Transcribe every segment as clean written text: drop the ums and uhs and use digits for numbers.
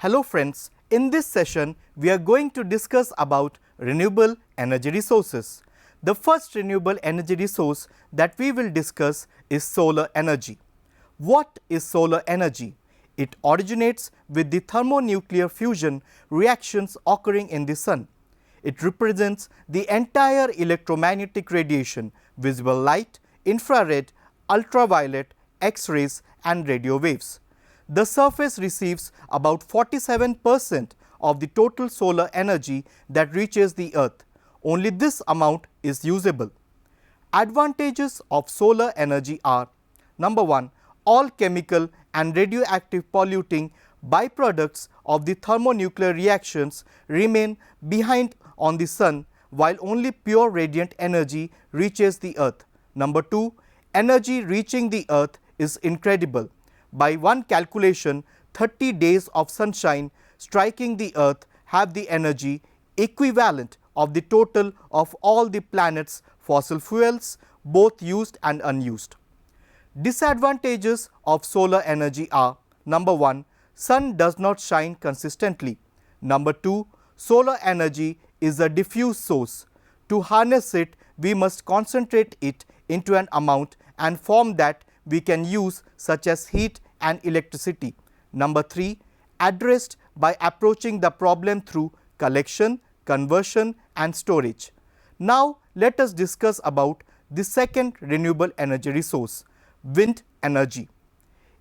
Hello friends, in this session we are going to discuss about renewable energy resources. The first renewable energy resource that we will discuss is solar energy. What is solar energy? It originates with the thermonuclear fusion reactions occurring in the sun. It represents the entire electromagnetic radiation, visible light, infrared, ultraviolet, X-rays and radio waves. The surface receives about 47% of the total solar energy that reaches the earth. Only this amount is usable. Advantages of solar energy are: number 1, all chemical and radioactive polluting byproducts of the thermonuclear reactions remain behind on the sun, while only pure radiant energy reaches the earth. Number 2, energy reaching the earth is incredible. By one calculation, 30 days of sunshine striking the earth have the energy equivalent of the total of all the planet's fossil fuels, both used and unused. Disadvantages of solar energy are: number 1, sun does not shine consistently. Number 2, solar energy is a diffuse source. To harness it, we must concentrate it into an amount and form that we can use, such as heat and electricity. Number 3, addressed by approaching the problem through collection, conversion and storage. Now let us discuss about the second renewable energy resource, wind energy.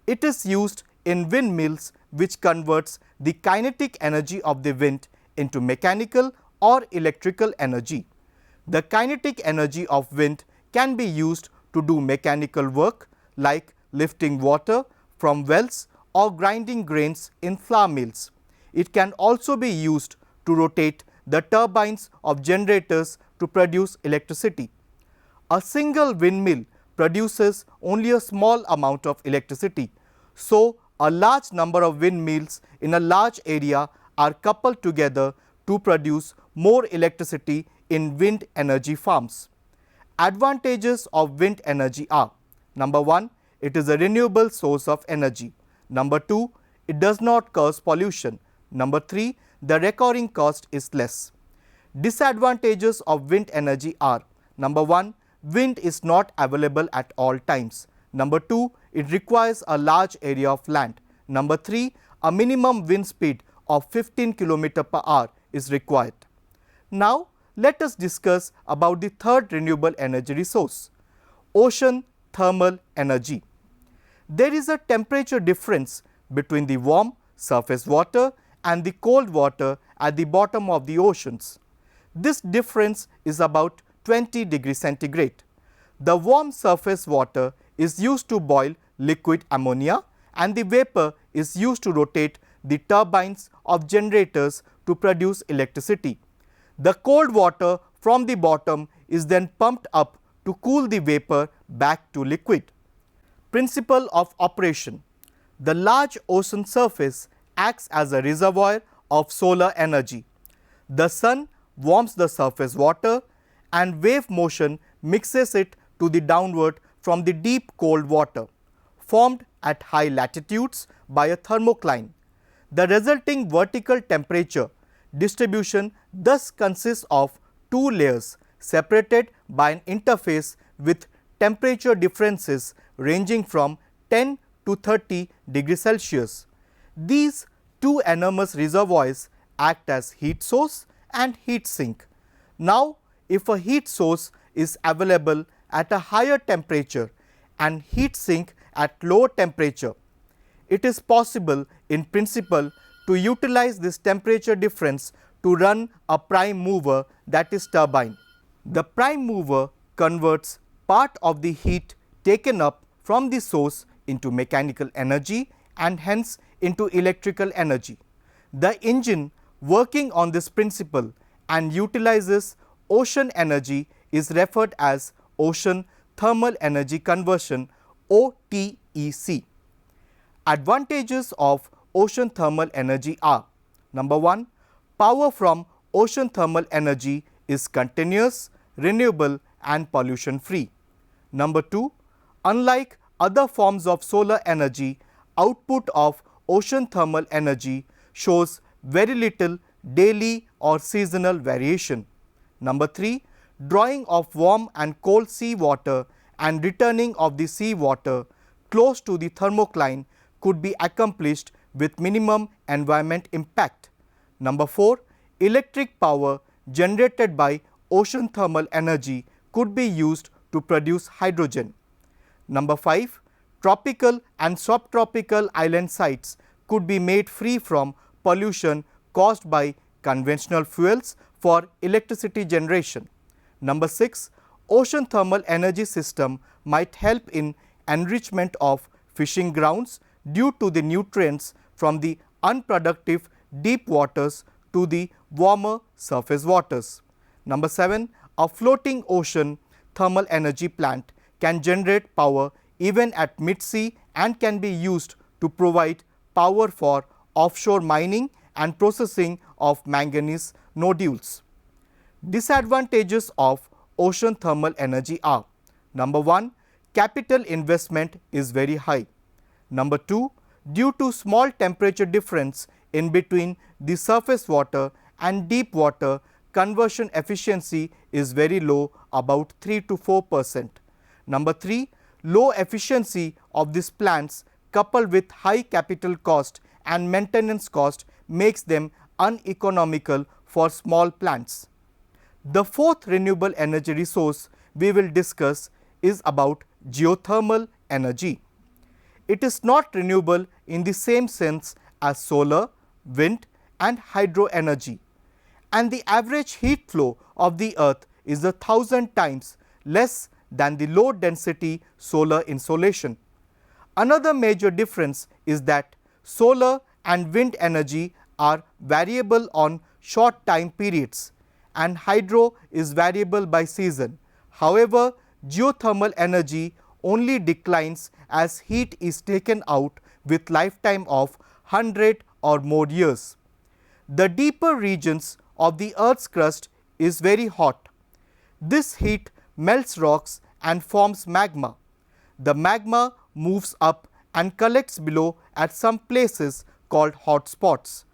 It is used in windmills, which converts the kinetic energy of the wind into mechanical or electrical energy. The kinetic energy of wind can be used to do mechanical work like lifting water from wells or grinding grains in flour mills. It can also be used to rotate the turbines of generators to produce electricity. A single windmill produces only a small amount of electricity, so a large number of windmills in a large area are coupled together to produce more electricity in wind energy farms. Advantages of wind energy are: number 1, it is a renewable source of energy. Number 2, it does not cause pollution. Number 3, the recurring cost is less. Disadvantages of wind energy are: number 1, wind is not available at all times. Number 2, it requires a large area of land. Number 3, a minimum wind speed of 15 km per hour is required. Now let us discuss about the third renewable energy resource, ocean thermal energy. There is a temperature difference between the warm surface water and the cold water at the bottom of the oceans. This difference is about 20 degrees centigrade. The warm surface water is used to boil liquid ammonia, and the vapor is used to rotate the turbines of generators to produce electricity. The cold water from the bottom is then pumped up to cool the vapor back to liquid. Principle of operation: the large ocean surface acts as a reservoir of solar energy. The sun warms the surface water, and wave motion mixes it to the downward from the deep cold water, formed at high latitudes by a thermocline. The resulting vertical temperature distribution thus consists of two layers separated by an interface with temperature differences ranging from 10 to 30 degrees Celsius. These two enormous reservoirs act as heat source and heat sink. Now, if a heat source is available at a higher temperature and heat sink at lower temperature, it is possible in principle to utilize this temperature difference to run a prime mover, that is turbine. The prime mover converts part of the heat taken up from the source into mechanical energy and hence into electrical energy. The engine working on this principle and utilizes ocean energy is referred as ocean thermal energy conversion, OTEC. Advantages of ocean thermal energy are: number 1, power from ocean thermal energy is continuous, renewable and pollution free. Number 2, unlike other forms of solar energy, output of ocean thermal energy shows very little daily or seasonal variation. Number 3, drawing of warm and cold sea water and returning of the sea water close to the thermocline could be accomplished with minimum environment impact. Number 4, electric power generated by ocean thermal energy could be used to produce hydrogen. Number 5, tropical and subtropical island sites could be made free from pollution caused by conventional fuels for electricity generation. Number 6, ocean thermal energy system might help in enrichment of fishing grounds due to the nutrients from the unproductive deep waters to the warmer surface waters. Number 7, a floating ocean thermal energy plant can generate power even at mid-sea and can be used to provide power for offshore mining and processing of manganese nodules. Disadvantages of ocean thermal energy are: number 1, capital investment is very high. Number 2, due to small temperature difference in between the surface water and deep water, conversion efficiency is very low, about 3 to 4%. Number 3, low efficiency of these plants coupled with high capital cost and maintenance cost makes them uneconomical for small plants. The fourth renewable energy resource we will discuss is about geothermal energy. It is not renewable in the same sense as solar, wind and hydro energy, and the average heat flow of the earth is 1,000 times less than the low density solar insolation. Another major difference is that solar and wind energy are variable on short time periods and hydro is variable by season. However, geothermal energy only declines as heat is taken out with lifetime of 100 or more years. The deeper regions of the earth's crust is very hot. This heat melts rocks and forms magma. The magma moves up and collects below at some places called hot spots.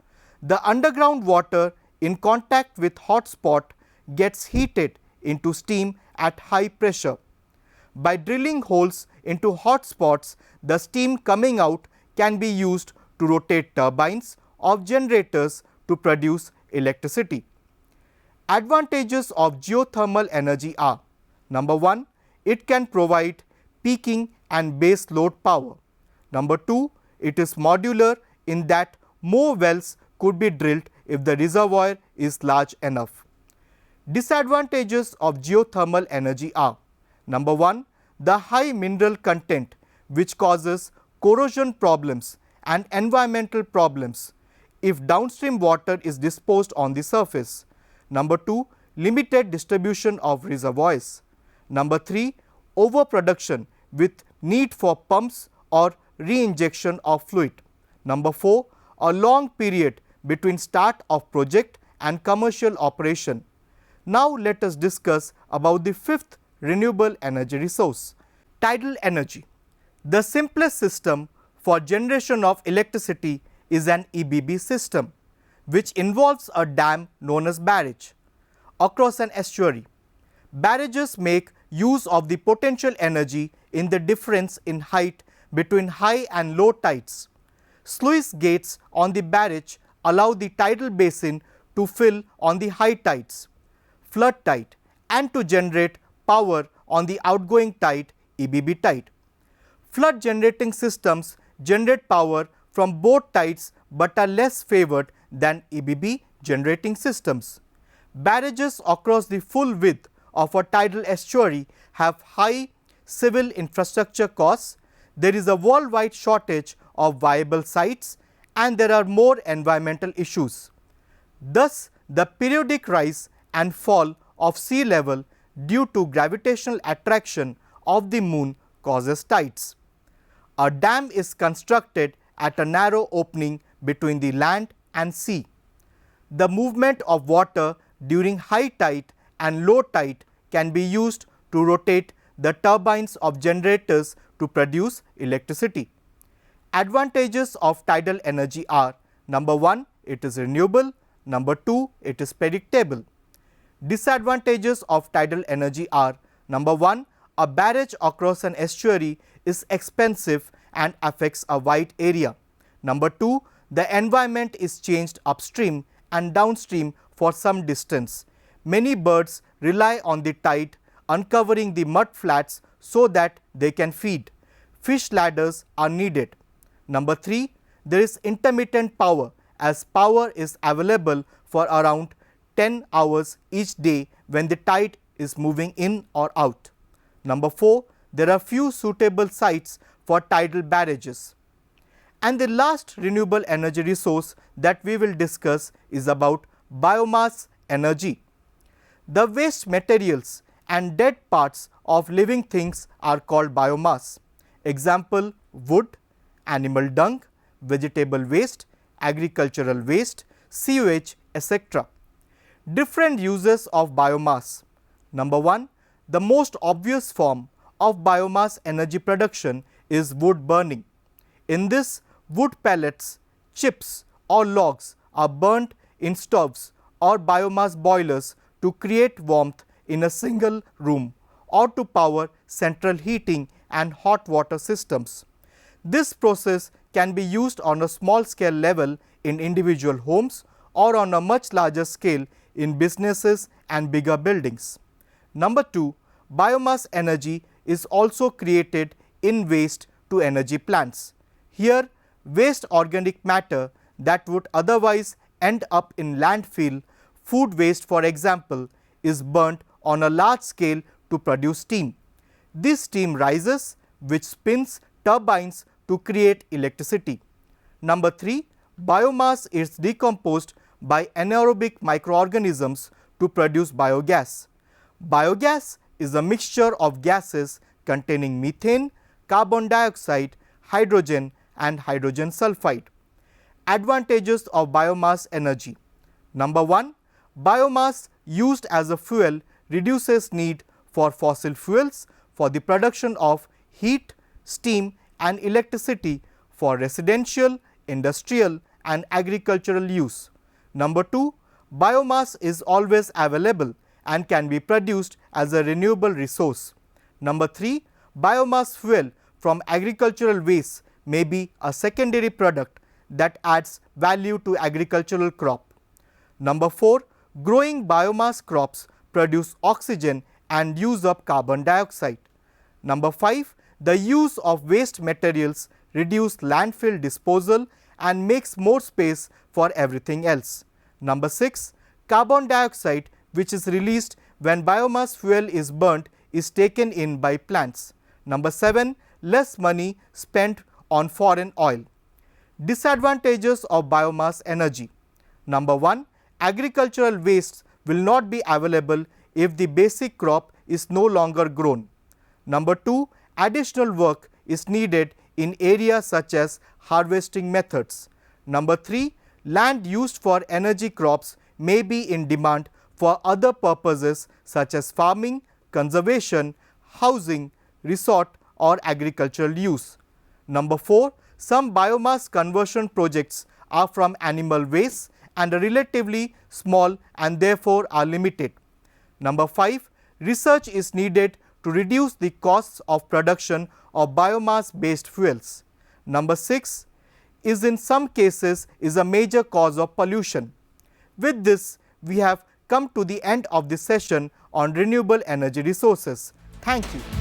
The underground water in contact with hot spot gets heated into steam at high pressure. By drilling holes into hot spots, the steam coming out can be used to rotate turbines of generators to produce electricity. Advantages of geothermal energy are: number 1, it can provide peaking and base load power. Number 2, it is modular in that more wells could be drilled if the reservoir is large enough. Disadvantages of geothermal energy are: number 1, the high mineral content which causes corrosion problems and environmental problems if downstream water is disposed on the surface. Number 2, limited distribution of reservoirs. Number 3, overproduction with need for pumps or reinjection of fluid. Number 4, a long period between start of project and commercial operation. Now let us discuss about the fifth renewable energy resource, tidal energy. The simplest system for generation of electricity is an EBB system, which involves a dam known as barrage across an estuary. Barrages make use of the potential energy in the difference in height between high and low tides. Sluice gates on the barrage allow the tidal basin to fill on the high tides, flood tide, and to generate power on the outgoing tide, EBB tide. Flood generating systems generate power from both tides but are less favored than EBB generating systems. Barrages across the full width of a tidal estuary have high civil infrastructure costs. There is a worldwide shortage of viable sites and there are more environmental issues. Thus, the periodic rise and fall of sea level due to gravitational attraction of the moon causes tides. A dam is constructed at a narrow opening between the land and sea. The movement of water during high tide and low tide can be used to rotate the turbines of generators to produce electricity. Advantages of tidal energy are: number 1, it is renewable. Number 2, it is predictable. Disadvantages of tidal energy are: number 1, a barrage across an estuary is expensive and affects a wide area. Number 2, the environment is changed upstream and downstream for some distance. Many birds rely on the tide uncovering the mud flats so that they can feed. Fish ladders are needed. Number 3, there is intermittent power, as power is available for around 10 hours each day when the tide is moving in or out. Number 4, there are few suitable sites for tidal barrages. And the last renewable energy resource that we will discuss is about biomass energy. The waste materials and dead parts of living things are called biomass. Example: wood, animal dung, vegetable waste, agricultural waste, sewage, etc. Different uses of biomass. Number 1, the most obvious form of biomass energy production is wood burning. In this, wood pellets, chips or logs are burnt in stoves or biomass boilers to create warmth in a single room or to power central heating and hot water systems. This process can be used on a small scale level in individual homes or on a much larger scale in businesses and bigger buildings. Number 2, biomass energy is also created in waste to energy plants. Here, waste organic matter that would otherwise end up in landfill, food waste for example, is burnt on a large scale to produce steam. This steam rises, which spins turbines to create electricity. Number 3, biomass is decomposed by anaerobic microorganisms to produce biogas. Biogas is a mixture of gases containing methane, carbon dioxide, hydrogen and hydrogen sulfide. Advantages of biomass energy. Number 1, biomass used as a fuel reduces need for fossil fuels for the production of heat, steam and electricity for residential, industrial and agricultural use. Number 2, biomass is always available and can be produced as a renewable resource. Number 3, biomass fuel from agricultural waste may be a secondary product that adds value to agricultural crop. Number 4, growing biomass crops produce oxygen and use up carbon dioxide. Number 5, the use of waste materials reduce landfill disposal and makes more space for everything else. Number 6, carbon dioxide, which is released when biomass fuel is burnt, is taken in by plants. Number 7, less money spent on foreign oil. Disadvantages of biomass energy. Number 1, agricultural wastes will not be available if the basic crop is no longer grown. Number 2, additional work is needed in areas such as harvesting methods. Number 3, land used for energy crops may be in demand for other purposes such as farming, conservation, housing, resort or agricultural use. Number 4, some biomass conversion projects are from animal waste and are relatively small and therefore are limited. Number 5, research is needed to reduce the costs of production of biomass based fuels. Number 6 is in some cases is a major cause of pollution. With this, we have come to the end of this session on renewable energy resources. Thank you.